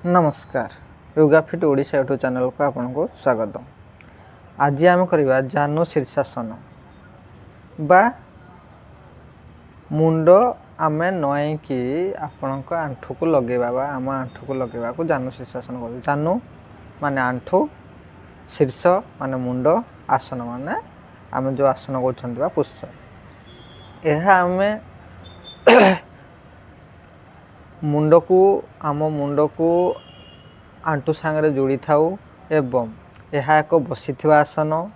नमस्कार yoga fit Odisha YouTube channel को आपको स्वागत। आज आम करवा जानु शीर्षासन बा मुंड आम नईकि आपण आंठू को लगेवा बा आम आंठू को लगेवा को जानु शीर्षासन कर। जानु माने आंठू, शीर्ष माने मुंड, आसन माने आम जो आसन कर पुष्प। यह आम मुंड को आंटू सांगरे जोड़ी थाउ एवं यह एक बसिथिबा आसन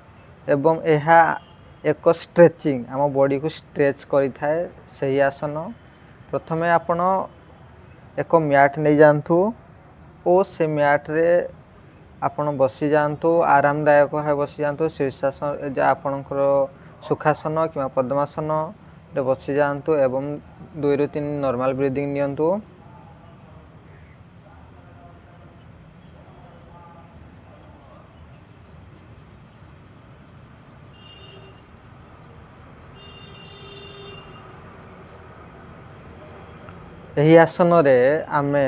एवं यह एक स्ट्रेचिंग आम बॉडी को स्ट्रेच करि थाए सही आसन। प्रथमे आपण एक मैट नहीं जांतु और से मैट रे आपण बसी जांतु, आरामदायक है बसी जांतु। शीर्षासन आपणकर सुखासन कि पद्मासन रे बसी जांतु एवं 2 ରୁ 3 नॉर्मल ब्रीदिंग नियंतु। यही आसन रे आमे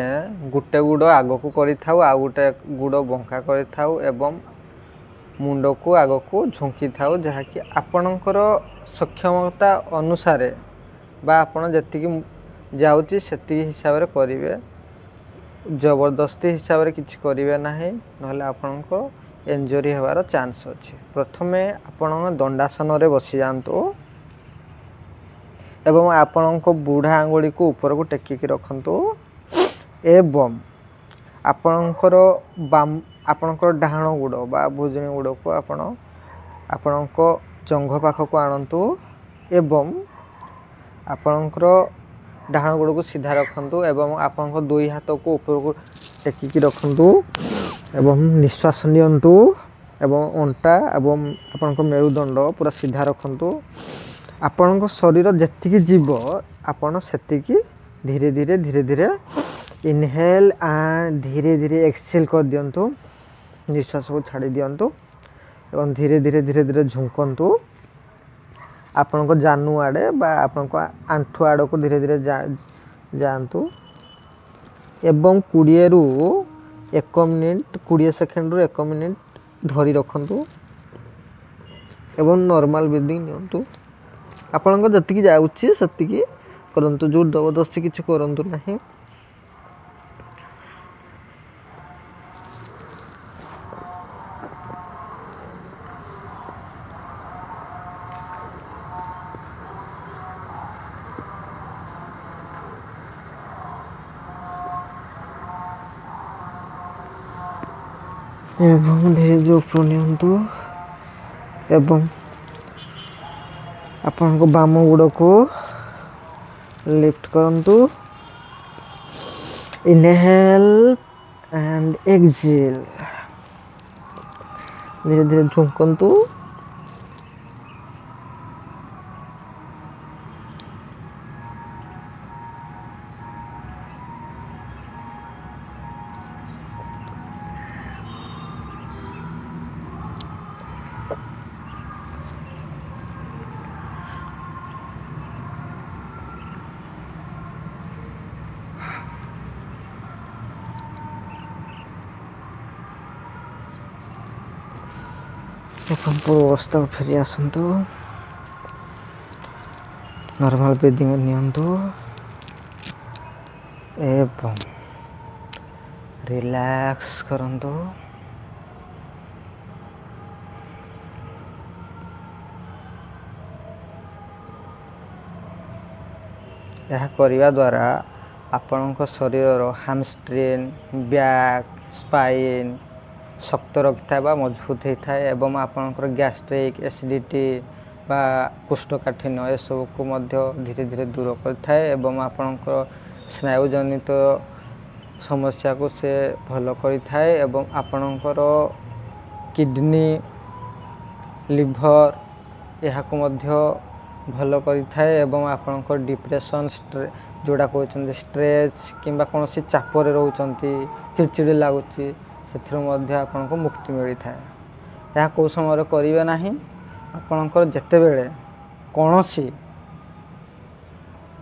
गुटे गुड़ आग को करि थाउ आ गुटे गुड़ बंका करि थाउ एवं मुंड को आग को झुंकी थाउ जहाँकि आपणकर सक्षमता अनुसार बा आपण जतिक जाउची सेति हिसाब रे करिवे। जबरदस्ती हिसाब रे किछि करिवे नाही नहले आपणको इंजरी हेबार चांस अछि। प्रथमे आपण दंडासन रे बसी जांतु एवं आपणको बुढ़ा आंगुली को ऊपर को टेकिक रखंतु एवं आपणकर डाहाण गुड़ बा भुजनी गुड़ को आपणको जंघ पाख को आणंतु एवं आपणकर डाहाण गुड़ को सीधा रखंतु एवं आपणको 2 हाथ को ऊपर को टेकिक रखंतु एवं निश्वास नियंतु एवं अंटा एवं आपणको मेरुदंड पूरा सीधा रखंतु। आपणको शरीर जेतिकी जीव आपण सेतिकी धीरे धीरे धीरे धीरे इनहेल एंड धीरे धीरे एक्सहेल कर दियंतु। निश्वास को छाड़ी दियंतु एवं धीरे धीरे धीरे धीरे झुंकंतु आपणको जानु आड़े बा आपणको आंठू आड़ को धीरे धीरे जातु एवं 20 ରୁ 1 मिनिट 20 सेकेंड ରୁ 1 मिनिट धरी रखंतु एवं नॉर्मल ब्रीदिंग नियंतु। आपणको जतिकी जाउची सेतिकी करंतु, जो जबरदस्ती किछि करंतु नाही। एवं धीरे धीरे ऊपर नियंतु एवं आपन को बाम गुड़ को लिफ्ट करंतु। इनहेल एंड एक्सहेल धीरे धीरे झुंकंतु पूर्व अवस्था को फेरी आसतु। नॉर्मल ब्रीदिंग नियंतु एवं रिलैक्स करंतु। यह करिवा द्वारा आपणको शरीर हैमस्ट्रिंग, बैक, स्पाइन शक्त रखिथा बा मजबूत होता है एवं आपणकर गैस्ट्रिक, एसिडिटी बा कोष्ठकाठिन्य ए सब को मध्य धीरे धीरे दूर करता है एवं आपणकर स्नायु जनित समस्या को से भल करता है एवं आपणकर किडनी, लिवर यह को मध्य भल करता है एवं आपणकर डिप्रेशन जोड़ा कहते स्ट्रेस किंबा कौन चापर रोचंती चिड़चिड़ी लगुच से आपको मुक्ति मिलता है। यह कौ समय करेंगे ना आपणकर जिते बेले कौन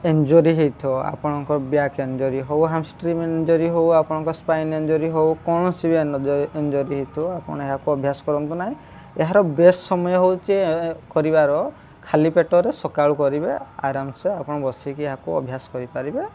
इंजरी हो आपणकर बैक इंजरी हो हैमस्ट्रिंग इंजरी हो आपणकर स्पाइन इंजरी हो कौन सी भी इंजरी हो आपन यहाँ अभ्यास करंतु ना यार बेस्ट समय हूँ कर खाली पेटर सकाळु करेंगे आराम से आप बसिक यहाँ अभ्यास करें।